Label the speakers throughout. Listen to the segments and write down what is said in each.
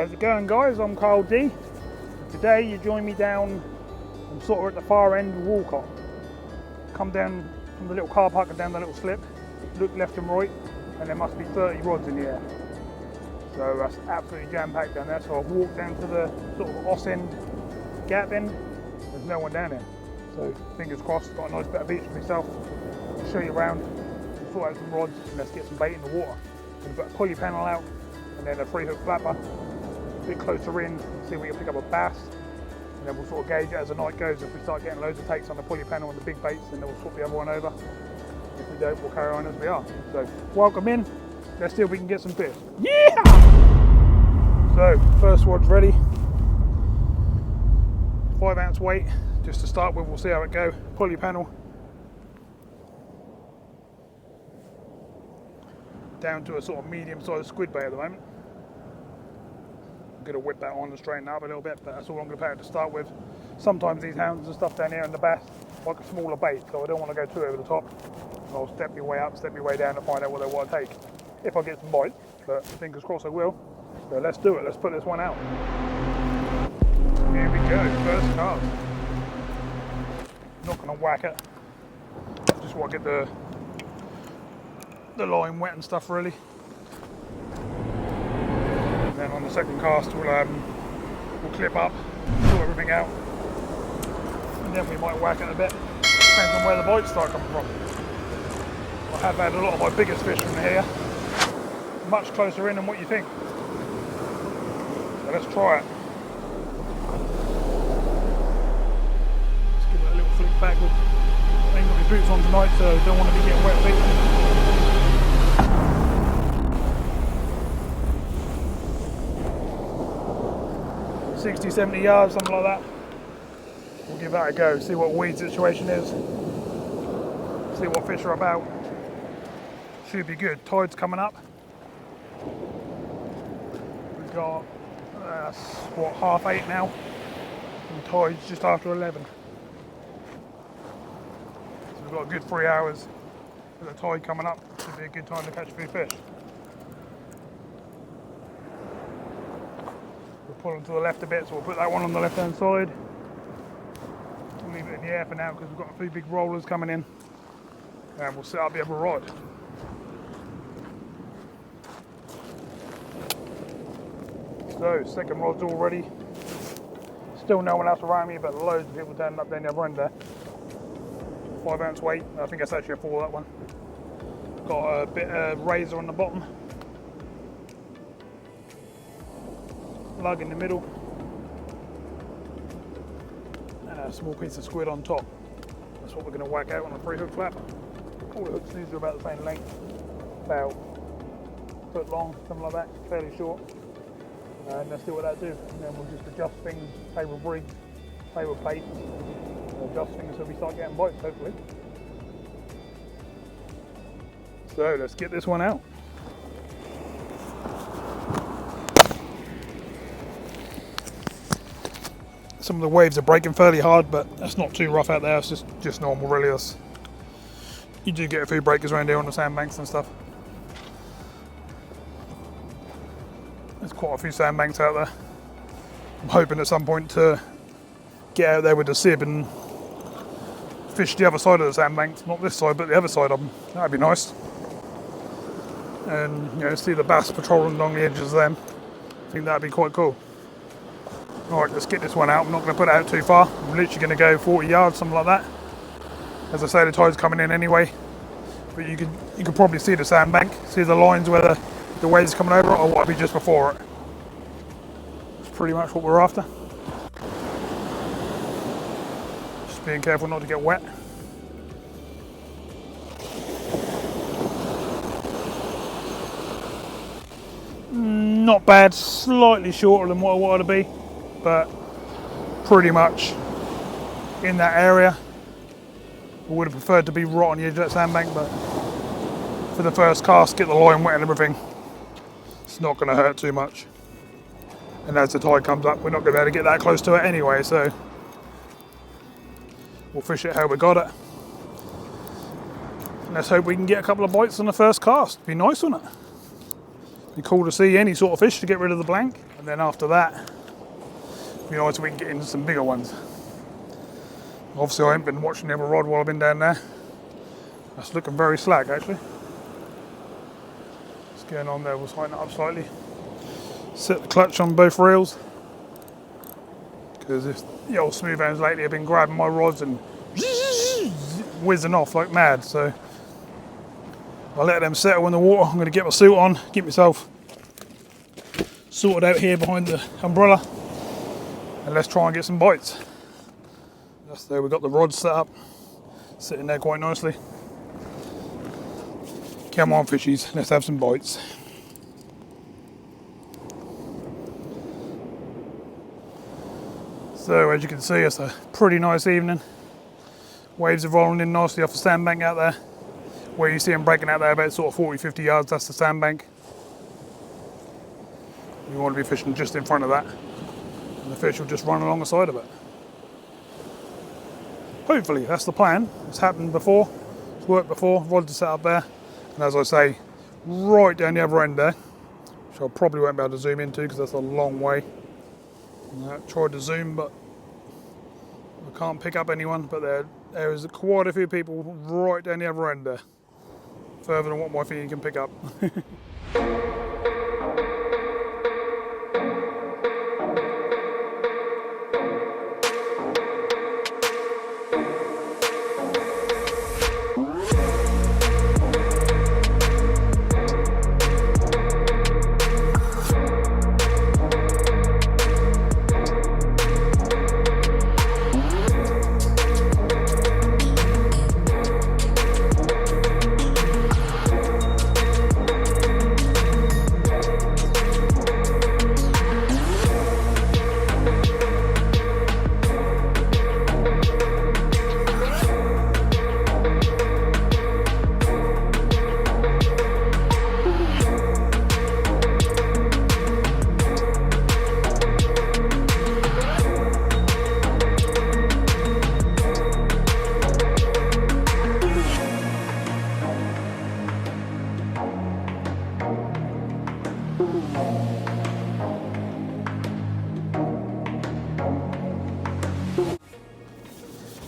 Speaker 1: How's it going, guys? I'm Carl D. Today you join me down, I'm sort of at the far end of Walcott. Come down from the little car park and down the little slip, look left and right, and there must be 30 rods in the air. So that's absolutely jam-packed down there. So I've walked down to the sort of Oss end gap end. There's no one down there. So fingers crossed, got a nice bit of beach for myself. I'll show you around, we'll sort out some rods, and let's get some bait in the water. We've got a pulley panel out, and then a 3-hook flapper. A bit closer in, see if we can pick up a bass. And then we'll sort of gauge it as the night goes. If we start getting loads of takes on the pulley panel and the big baits, then we'll swap the other one over. If we don't, we'll carry on as we are. So welcome in. Let's see if we can get some fish. Yeah! So first rod's ready. 5-ounce weight, just to start with. We'll see how it goes. Pulley panel. Down to a sort of medium-sized squid bait at the moment. I'm going to whip that on and straighten that up a little bit, but that's all I'm going to pay it to start with. Sometimes these hounds and stuff down here in the bass like a smaller bait, so I don't want to go too over the top. I'll step your way up, step your way down to find out what they want to take. If I get some bites, but fingers crossed I will. So let's do it, let's put this one out. Here we go, first cast. Not going to whack it, just want to get the line wet and stuff really. And then on the second cast we'll clip up, sort everything out, and then we might whack it a bit. Depends on where the bites start coming from. I have had a lot of my biggest fish from here, much closer in than what you think. So let's try it. Let's give it a little flick backward. I ain't got my boots on tonight, so don't want to be getting wet feet. 60, 70 yards, something like that. We'll give that a go, see what weed situation is, see what fish are about. Should be good. Tide's coming up. We've got, what, 8:30 now, and tide's just after 11. So we've got a good 3 hours with the tide coming up. Should be a good time to catch a few fish. Pulling to the left a bit, so we'll put that one on the left hand side. We'll leave it in the air for now because we've got a few big rollers coming in, and we'll set up the other rod. So second rod's all ready. Still no one else around me, but loads of people turning up down the other end there. 5-ounce weight, I think that's actually a 4, that one. Got a bit of razor on the bottom. Lug in the middle, and a small piece of squid on top. That's what we're going to whack out on a 3-hook flapper. All the hooks, these are about the same length, about a foot long, something like that, fairly short. And let's see what that do. And then we'll just adjust things, play with rigs, play with plates, adjust things so we start getting bites hopefully. So let's get this one out. Some of the waves are breaking fairly hard, but that's not too rough out there. It's just normal, really. You do get a few breakers around here on the sandbanks and stuff. There's quite a few sandbanks out there. I'm hoping at some point to get out there with the sib and fish the other side of the sandbanks, not this side, but the other side of them. That'd be nice. And see the bass patrolling along the edges of them. I think that'd be quite cool. Alright, let's get this one out. I'm not going to put it out too far. I'm literally going to go 40 yards, something like that. As I say, the tide's coming in anyway. But you can probably see the sandbank, see the lines where the waves are coming over, or what would be just before it. That's pretty much what we're after. Just being careful not to get wet. Not bad, slightly shorter than what I wanted to be, but pretty much in that area. I would have preferred to be right on the edge of that sandbank, but for the first cast, get the line wet and everything, it's not going to hurt too much. And as the tide comes up, we're not going to be able to get that close to it anyway, so we'll fish it how we got it. And let's hope we can get a couple of bites on the first cast. Be nice, wouldn't it? Be cool to see any sort of fish to get rid of the blank, and then after that, it'd be nice if we can get into some bigger ones. Obviously, I haven't been watching the other rod while I've been down there. That's looking very slack actually. What's going on there? We'll tighten it up slightly. Set the clutch on both reels, because if the old smooth hands lately have been grabbing my rods and whizzing off like mad, so I'll let them settle in the water. I'm going to get my suit on, get myself sorted out here behind the umbrella, and let's try and get some bites. That's there, we've got the rods set up, sitting there quite nicely. Come on fishies, let's have some bites. So as you can see, it's a pretty nice evening. Waves are rolling in nicely off the sandbank out there. Where you see them breaking out there about sort of 40-50 yards, that's the sandbank. You want to be fishing just in front of that, and the fish will just run along the side of it. Hopefully, that's the plan. It's happened before, it's worked before, rods are set up there. And as I say, right down the other end there, which I probably won't be able to zoom into because that's a long way. I tried to zoom, but I can't pick up anyone, but there is quite a few people right down the other end there, further than what my finger can pick up.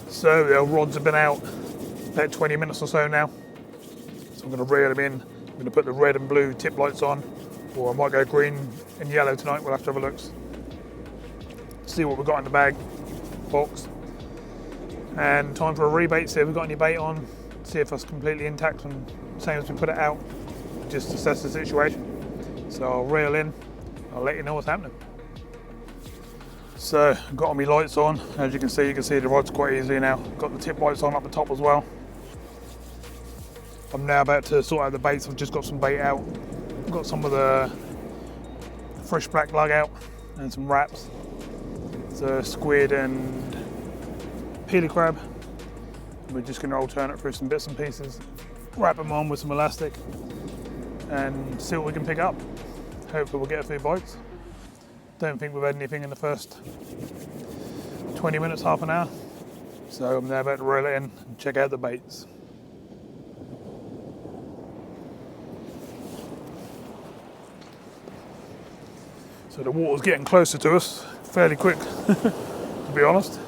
Speaker 1: So the rods have been out about 20 minutes or so now. So I'm going to reel them in. I'm going to put the red and blue tip lights on, or I might go green and yellow tonight. We'll have to have a look. See what we've got in the bag, box. And time for a rebait, see if we've got any bait on, see if it's completely intact and same as we put it out. Just assess the situation. So I'll reel in, I'll let you know what's happening. So I've got all my lights on. As you can see the rods quite easily now. Got the tip lights on up the top as well. I'm now about to sort out the baits. I've just got some bait out. Got some of the fresh black lug out and some wraps. So squid and peeler crab. We're just going to alternate through some bits and pieces. Wrap them on with some elastic and see what we can pick up. Hopefully we'll get a few bites. Don't think we've had anything in the first 20 minutes, half an hour. So I'm now about to reel it in and check out the baits. So the water's getting closer to us fairly quick, to be honest.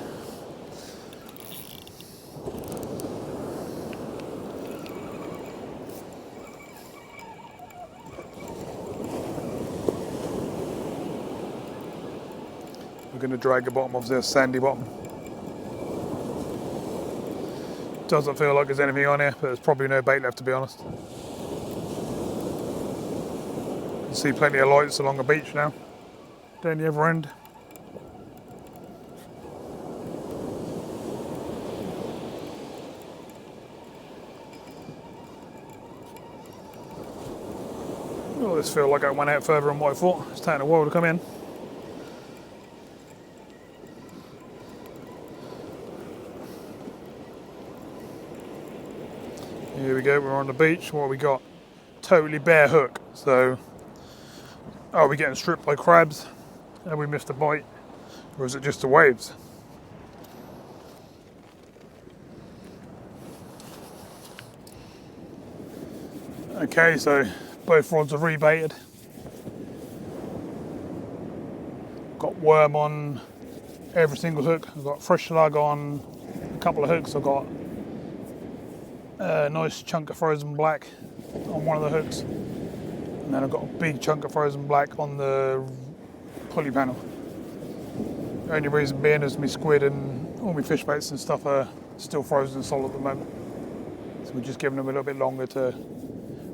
Speaker 1: We're going to drag the bottom of this sandy bottom. Doesn't feel like there's anything on here, but there's probably no bait left, to be honest. You can see plenty of lights along the beach now, down the other end. Oh, this feels like I went out further than what I thought. It's taking a while to come in. Here we go, we're on the beach. What have we got? Totally bare hook. So, are we getting stripped by crabs? Have we missed a bite? Or is it just the waves? Okay, so both rods are rebaited. Got worm on every single hook. I've got fresh slug on a couple of hooks. I've got a nice chunk of frozen black on one of the hooks, and then I've got a big chunk of frozen black on the pulley panel. The only reason being is my squid and all my fish baits and stuff are still frozen solid at the moment, so we're just giving them a little bit longer to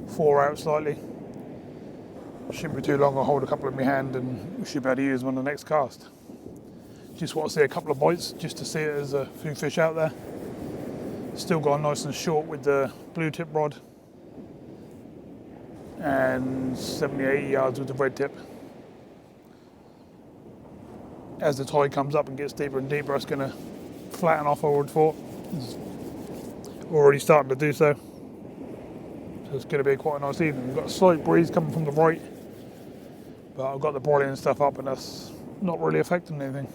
Speaker 1: thaw out slightly. Shouldn't be too long. I'll hold a couple in my hand and we should be able to use them on the next cast. Just want to see a couple of bites just to see it as a few fish out there. Still gone nice and short with the blue tip rod, and 70-80 yards with the red tip. As the tide comes up and gets deeper and deeper, it's going to flatten off, I would have thought. It's already starting to do so. So it's going to be quite a nice evening. We've got a slight breeze coming from the right, but I've got the broiling and stuff up and that's not really affecting anything.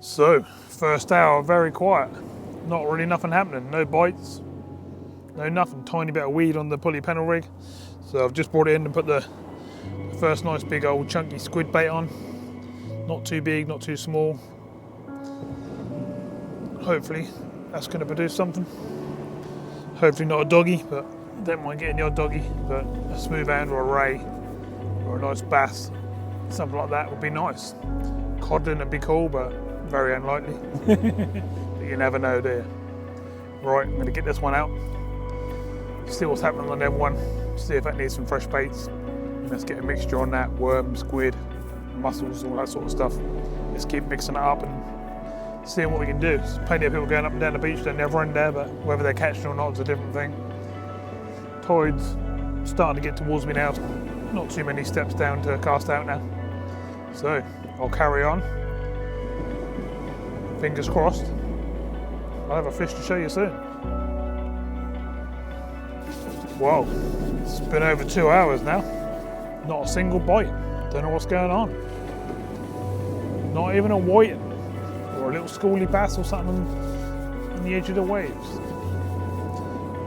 Speaker 1: So, first hour, very quiet. Not really nothing happening. No bites, no nothing. Tiny bit of weed on the pulley panel rig. So I've just brought it in and put the first nice big old chunky squid bait on. Not too big, not too small. Hopefully that's going to produce something. Hopefully not a doggy, but don't mind getting the odd doggy. But a smooth hand or a ray or a nice bass, something like that would be nice. Codling would be cool, but very unlikely. But you never know, do you? Right, I'm going to get this one out. See what's happening on them one. See if that needs some fresh baits. Let's get a mixture on that, worm, squid, mussels, all that sort of stuff. Let's keep mixing it up and seeing what we can do. There's plenty of people going up and down the beach, they never end there, but whether they're catching or not is a different thing. Tide's starting to get towards me now. Not too many steps down to cast out now. So, I'll carry on. Fingers crossed. I'll have a fish to show you soon. Whoa, it's been over 2 hours now. Not a single bite. Don't know what's going on. Not even a whiting or a little schoolie bass or something on the edge of the waves.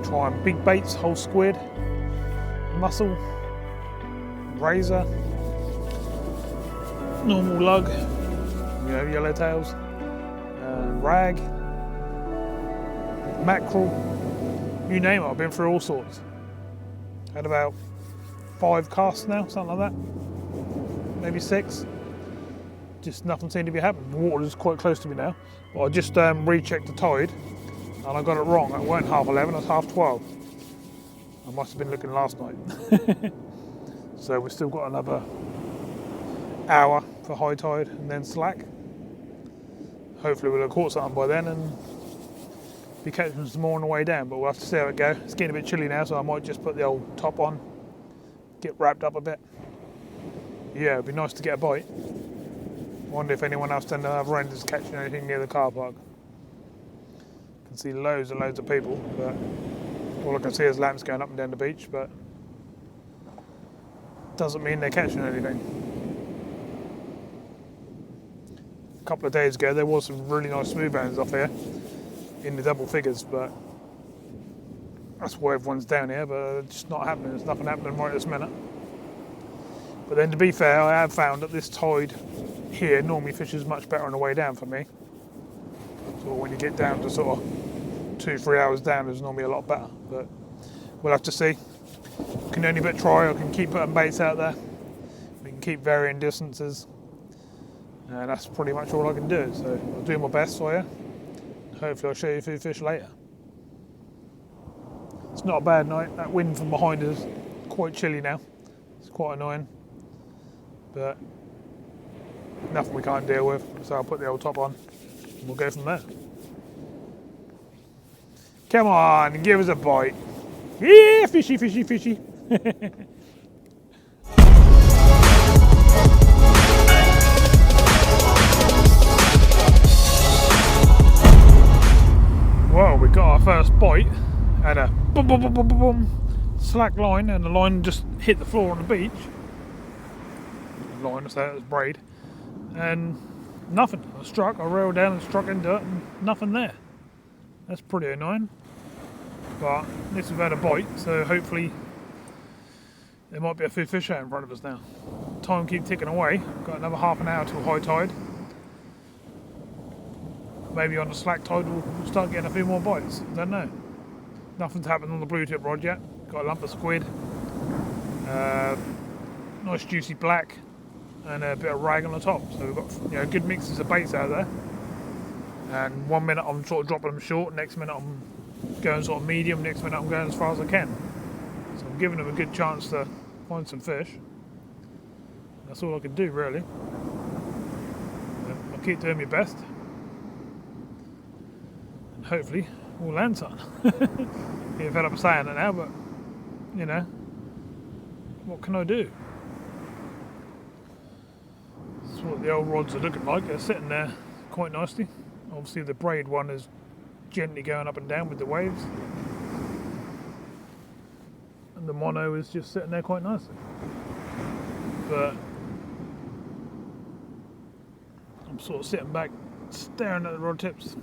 Speaker 1: Trying big baits, whole squid, mussel, razor, normal lug, yellowtails, rag, mackerel, you name it. I've been through all sorts. Had about 5 casts now, something like that. Maybe 6. Just nothing seemed to be happening. The water is quite close to me now. But I just rechecked the tide and I got it wrong. It weren't 11:30, it was 12:30. I must have been looking last night. So we've still got another hour for high tide and then slack. Hopefully we'll have caught something by then and be catching some more on the way down, but we'll have to see how it goes. It's getting a bit chilly now, so I might just put the old top on, get wrapped up a bit. Yeah, it'd be nice to get a bite. Wonder if anyone else down the other end is catching anything near the car park. I can see loads and loads of people, but all I can see is lamps going up and down the beach, but doesn't mean they're catching anything. A couple of days ago there was some really nice smooth hands off here in the double figures, but that's why everyone's down here, but it's just not happening. There's nothing happening right this minute. But then to be fair, I have found that this tide here normally fishes much better on the way down for me. So when you get down to sort of 2-3 hours down, it's normally a lot better, but we'll have to see. Can only but try. I can keep putting baits out there. We can keep varying distances. And that's pretty much all I can do. So I'll do my best for you. Hopefully I'll show you a few fish later. It's not a bad night. That wind from behind is quite chilly now. It's quite annoying. But nothing we can't deal with. So I'll put the old top on and we'll go from there. Come on, give us a bite. Yeah, fishy, fishy, fishy. Well, we got our first bite and a boom, boom, boom, boom, boom, boom, slack line, and the line just hit the floor on the beach. The line was there, it was braid, and nothing. I reeled down and struck into it, and nothing there. That's pretty annoying. But at least we've had a bite, so hopefully there might be a few fish out in front of us now. time keeps ticking away. Got another half an hour till high tide. Maybe on the slack tide we'll start getting a few more bites. Don't know. Nothing's happened on the blue tip rod yet. Got a lump of squid, nice juicy black, and a bit of rag on the top. So we've got good mixes of baits out there. And 1 minute I'm sort of dropping them short, next minute I'm going sort of medium, next minute I'm going as far as I can. So I'm giving them a good chance to find some fish. That's all I can do really. I'll keep doing my best. And hopefully we'll land some. Getting fed up saying it now, but you know, what can I do? That's what the old rods are looking like. They're sitting there quite nicely. Obviously the braid one is gently going up and down with the waves. And the mono is just sitting there quite nicely. But I'm sort of sitting back staring at the rod tips.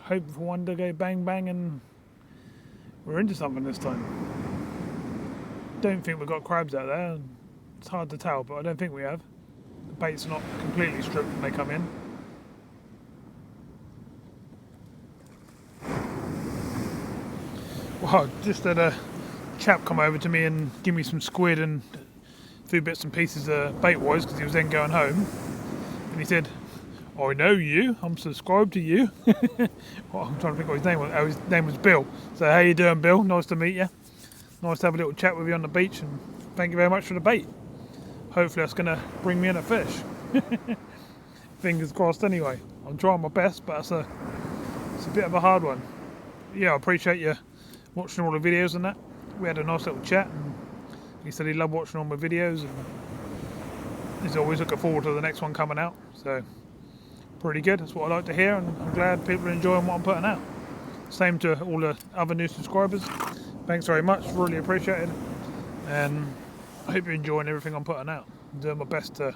Speaker 1: Hoping for one to go bang bang and we're into something this time. Don't think we've got crabs out there. It's hard to tell, but I don't think we have. The bait's not completely stripped when they come in. Well, just had a chap come over to me and give me some squid and a few bits and pieces of bait-wise because he was then going home. And he said, I know you, I'm subscribed to you. Well, I'm trying to think what his name was. Oh, his name was Bill. So how you doing, Bill? Nice to meet you. Nice to have a little chat with you on the beach, and thank you very much for the bait. Hopefully that's going to bring me in a fish. Fingers crossed anyway. I'm trying my best, but it's a bit of a hard one. Yeah, I appreciate you watching all the videos and that. We had a nice little chat, and he said he loved watching all my videos, and he's always looking forward to the next one coming out. So pretty good, that's what I like to hear, and I'm glad people are enjoying what I'm putting out. Same to all the other new subscribers. Thanks very much, really appreciate it. And I hope you're enjoying everything I'm putting out. I'm doing my best to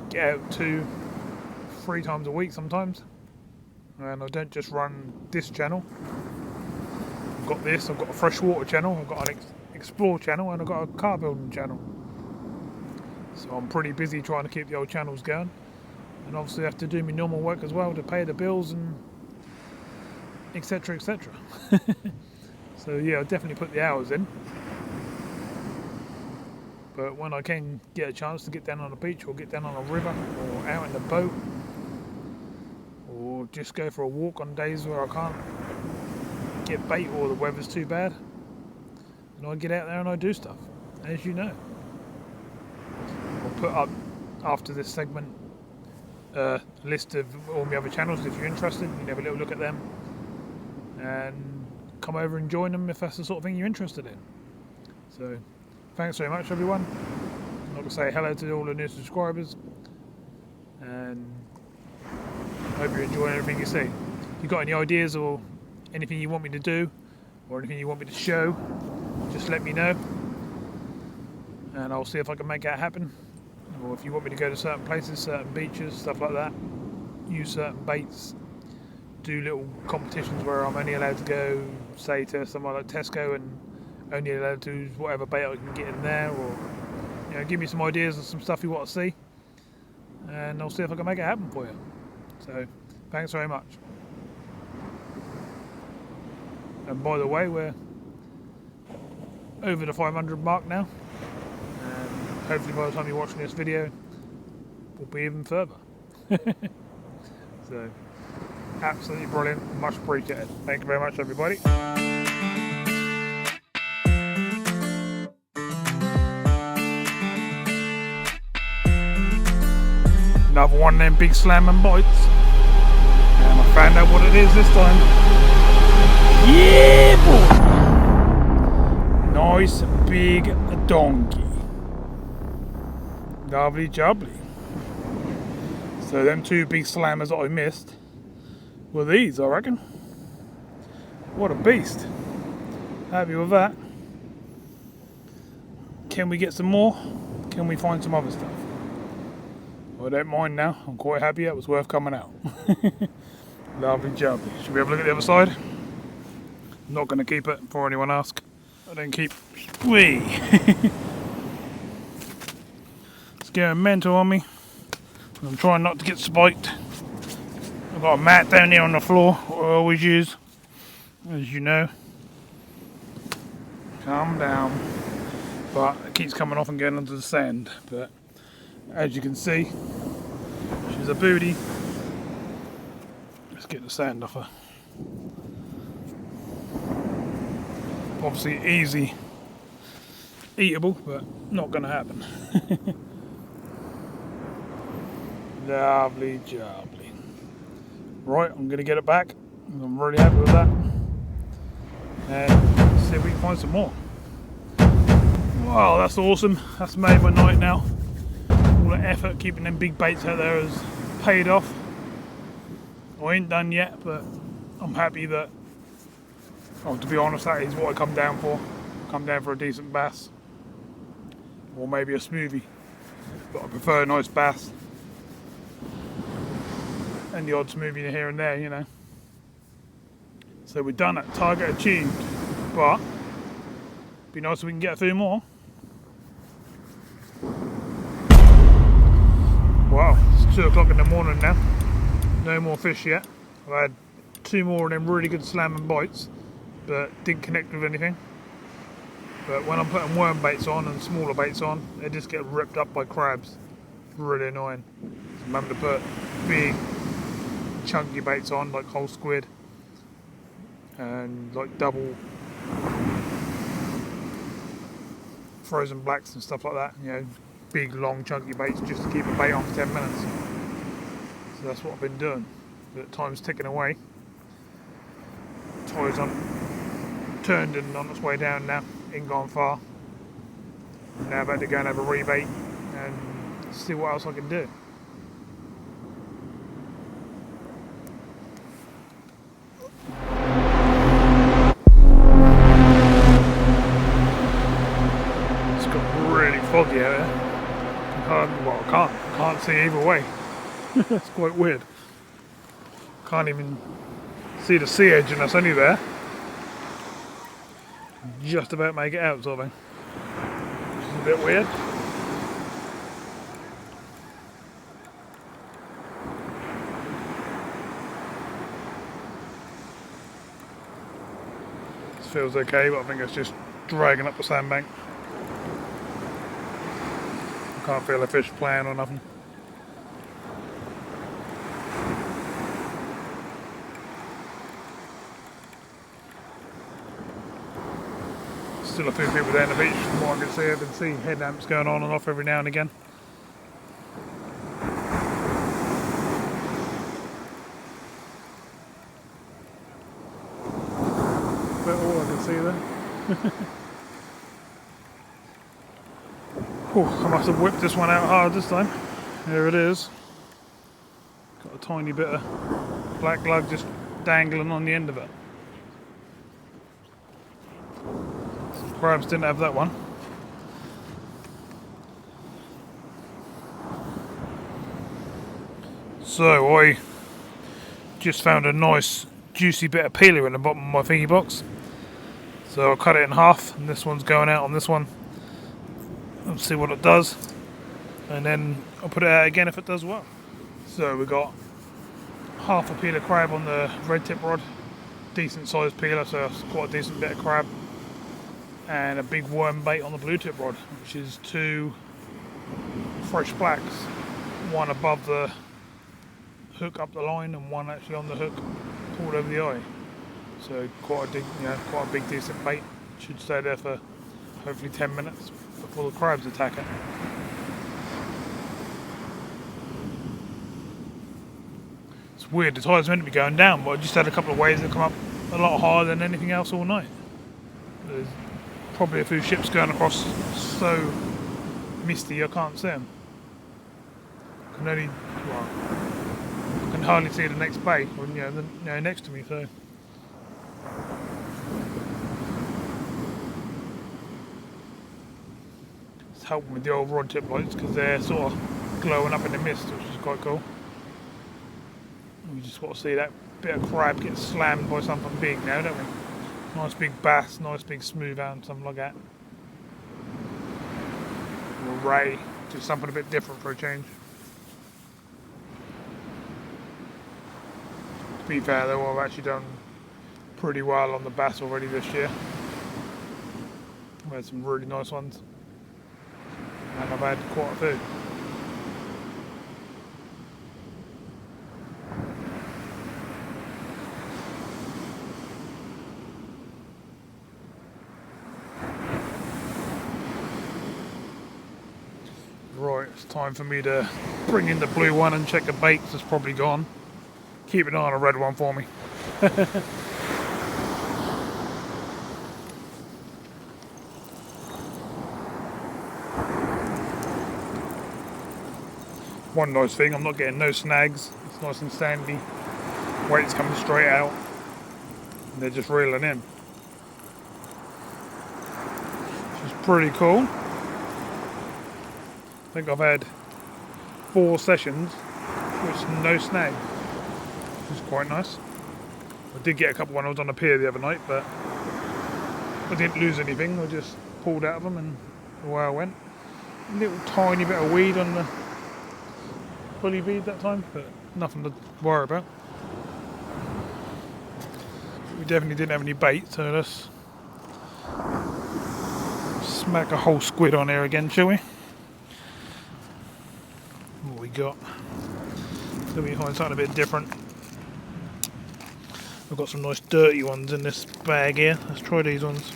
Speaker 1: get out 2-3 times a week sometimes. And I don't just run this channel. I've got this, I've got a freshwater channel, I've got an explore channel, and I've got a car building channel. So I'm pretty busy trying to keep the old channels going. And obviously I have to do my normal work as well to pay the bills and etc, etc. So yeah, I'll definitely put the hours in. But when I can get a chance to get down on the beach or get down on a river or out in the boat or just go for a walk on days where I can't get bait or the weather's too bad, and I get out there and I do stuff, as you know. I'll put up after this segment a list of all my other channels. If you're interested, you can have a little look at them and come over and join them if that's the sort of thing you're interested in. So thanks very much everyone. I'm not going to say hello to all the new subscribers, and I hope you're enjoying everything you see. If you've got any ideas or anything you want me to do or anything you want me to show, just let me know and I'll see if I can make that happen. Or if you want me to go to certain places, certain beaches, stuff like that, use certain baits, do little competitions where I'm only allowed to go, say, to somewhere like Tesco and only allowed to use whatever bait I can get in there, or give me some ideas of some stuff you want to see, and I'll see if I can make it happen for you. So thanks very much. And by the way, we're over the 500 mark now, and hopefully by the time you're watching this video we'll be even further. So absolutely brilliant, much appreciated. Thank you very much everybody. Another one of them big slamming bites, and I found out what it is this time. Yeah boy! Nice big donkey. Lovely jubbly. So them two big slammers that I missed were these, I reckon. What a beast. Happy with that. Can we get some more? Can we find some other stuff? I don't mind now, I'm quite happy, it was worth coming out. Lovely job. Should we have a look at the other side? I'm not going to keep it before anyone asks. I don't keep... Whee! It's going mental on me. I'm trying not to get spiked. I've got a mat down here on the floor, what I always use, as you know. Calm down. But it keeps coming off and going onto the sand. But as you can see, she's a booty. Let's get the sand off her. Obviously easy eatable, but not going to happen. Lovely jubbly. Right, I'm going to get it back. I'm really happy with that. And see if we can find some more. Wow, that's awesome. That's made my night now. All the effort keeping them big baits out there has paid off. I ain't done yet, but I'm happy that, oh, to be honest, that is what I come down for. Come down for a decent bass. Or maybe a smoothie. But I prefer a nice bass. And the odd smoothie here and there, you know. So we're done it. Target achieved. But it'd be nice if we can get a few more. Wow, it's 2 o'clock in the morning now. No more fish yet. I've had 2 more of them really good slamming bites, but didn't connect with anything. But when I'm putting worm baits on and smaller baits on, they just get ripped up by crabs. Really annoying. So I'm having to put big, chunky baits on, like whole squid, and like double frozen blacks and stuff like that. You know, big, long, chunky baits just to keep a bait on for 10 minutes. So that's what I've been doing. But time's ticking away. Tide's turned and on its way down now. Ain't gone far. Now about to go and have a rebate and see what else I can do. It's got really foggy out there. Well, I can't see either way. It's quite weird. Can't even see the sea edge and that's only there. Just about make it out, sort of thing. Which is a bit weird. This feels okay, but I think it's just dragging up the sandbank. I can't feel a fish playing or nothing. Still a few people down the beach from what I can see. I can see headlamps going on and off every now and again. That's all I can see there. I must have whipped this one out hard this time. Here it is. Got a tiny bit of black lug just dangling on the end of it. Crabs didn't have that one. So I just found a nice juicy bit of peeler in the bottom of my thingy box. So I'll cut it in half and this one's going out on this one. Let's see what it does. And then I'll put it out again if it does well. So we got half a peeler crab on the red tip rod. Decent sized peeler, so it's quite a decent bit of crab. And a big worm bait on the blue tip rod, which is 2 fresh blacks, one above the hook up the line and one actually on the hook pulled over the eye. So quite a big decent bait. Should stay there for hopefully 10 minutes before the crabs attack it. It's weird, the tide's meant to be going down, but I just had a couple of waves that come up a lot higher than anything else all night. There's probably a few ships going across so misty I can't see them. I can hardly see the next bay, or next to me. So it's helping with the old rod tip lights because they're sort of glowing up in the mist, which is quite cool. You just got to see that bit of crab get slammed by something big now, don't we? Nice big bass, nice big smooth out, something like that. Ray, just something a bit different for a change. To be fair though, I've actually done pretty well on the bass already this year. I've had some really nice ones, and I've had quite a few. Right, it's time for me to bring in the blue one and check the bait, 'cause it's probably gone. Keep an eye on a red one for me. One nice thing, I'm not getting no snags. It's nice and sandy. Weight's coming straight out. And they're just reeling in. Which is pretty cool. I think I've had 4 sessions with no snag, which is quite nice. I did get a couple when I was on the pier the other night, but I didn't lose anything. I just pulled out of them and away I went. A little tiny bit of weed on the bully bead that time, but nothing to worry about. We definitely didn't have any bait, so let's smack a whole squid on here again, shall we? What we got? So we find something a bit different. We've got some nice dirty ones in this bag here. Let's try these ones.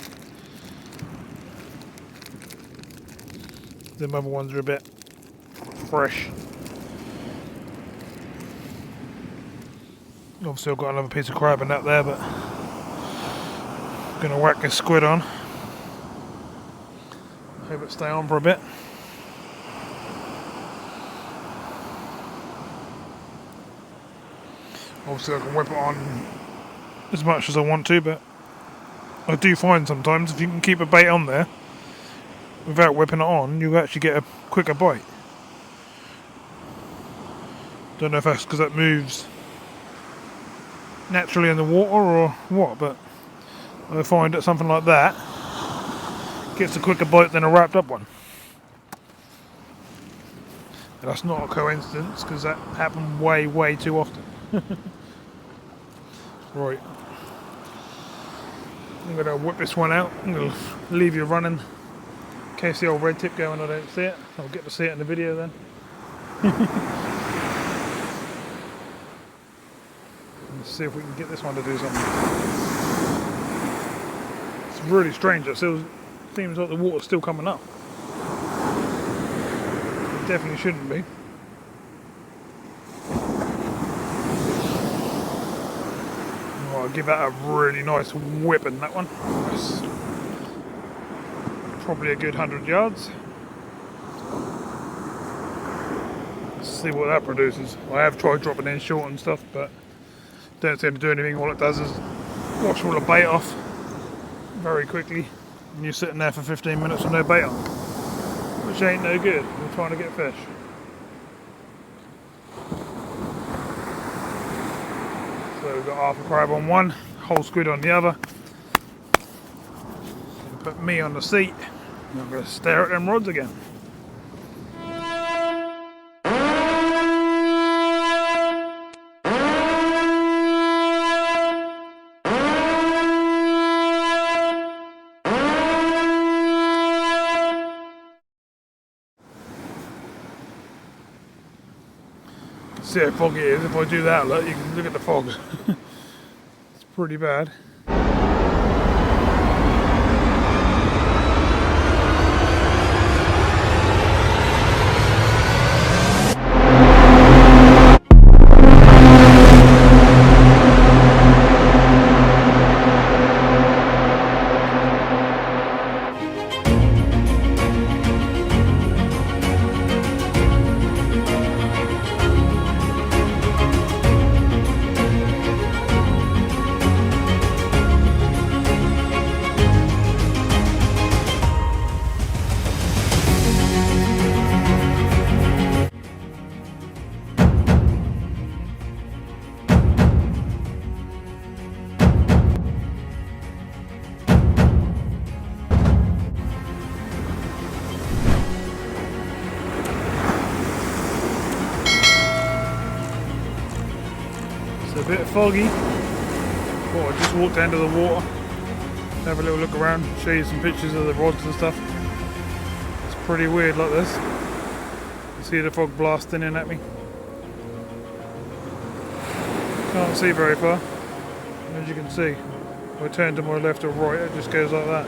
Speaker 1: The other ones are a bit fresh. Obviously I've got another piece of crab in that there, but I'm going to whack this squid on. Hope it stay on for a bit. Obviously I can whip it on as much as I want to, but I do find sometimes if you can keep a bait on there without whipping it on, you actually get a quicker bite. Don't know if that's because that moves naturally in the water or what, but I find that something like that gets a quicker bite than a wrapped up one. And that's not a coincidence, because that happened way too often. Right, I'm going to whip this one out. I'm going to leave you running in case the old red tip going, I don't see it. I'll get to see it in the video then. Let's see if we can get this one to do something. It's really strange. It still seems like the water's still coming up. It definitely shouldn't be. I'll give that a really nice whipping, that one. That's probably a good 100 yards. Let's see what that produces. I have tried dropping in short and stuff, but don't seem to do anything. All it does is wash all the bait off very quickly, and you're sitting there for 15 minutes with no bait on, which ain't no good. We're trying to get fish. So we've got half a crab on one, whole squid on the other. Put me on the seat, and I'm going to stare at them rods again. See how foggy it is. If I do that, look, you can look at the fog. It's pretty bad. foggy. Thought I'd just walk down to the water, have a little look around, show you some pictures of the rods and stuff. It's pretty weird like this. You see the fog blasting in at me. Can't see very far. As you can see, if I turn to my left or right, it just goes like that.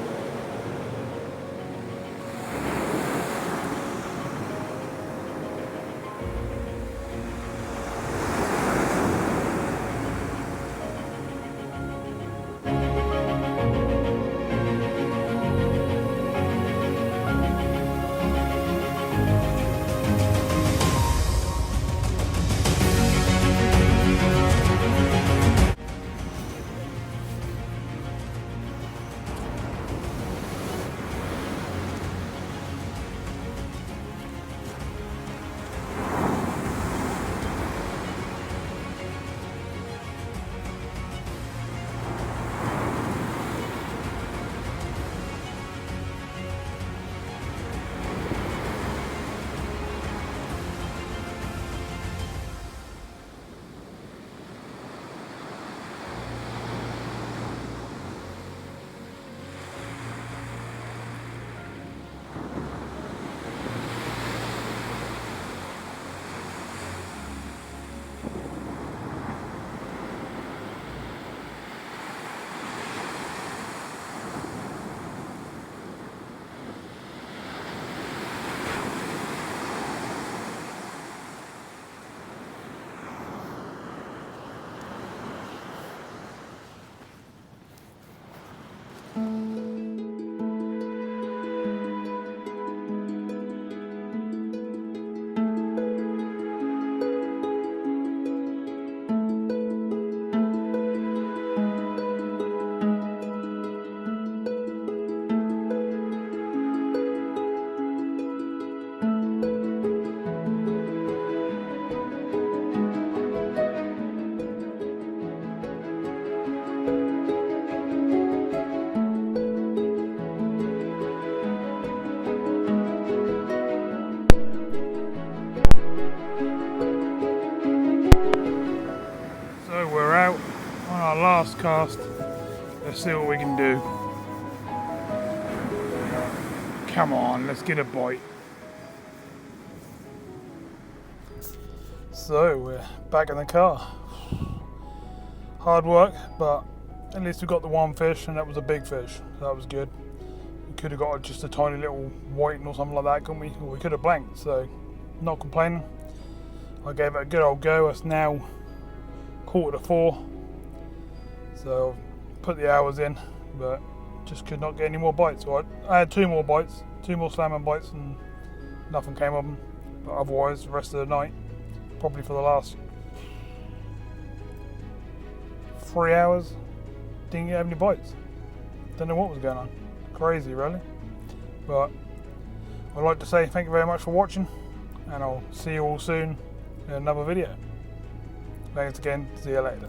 Speaker 1: We're out on our last cast. Let's see what we can do. Come on, let's get a bite. So we're back in the car. Hard work, but at least we got the one fish, and that was a big fish. So that was good. We could have got just a tiny little whiting or something like that, couldn't we? Or we could have blanked, so not complaining. I gave it a good old go. It's now 3:45, so I've put the hours in, but just could not get any more bites. So I had 2 more bites, 2 more salmon bites, and nothing came of them. But otherwise, the rest of the night, probably for the last 3 hours, didn't get any bites. Don't know what was going on. Crazy, really. But I'd like to say thank you very much for watching, and I'll see you all soon in another video. Thanks again. See you later.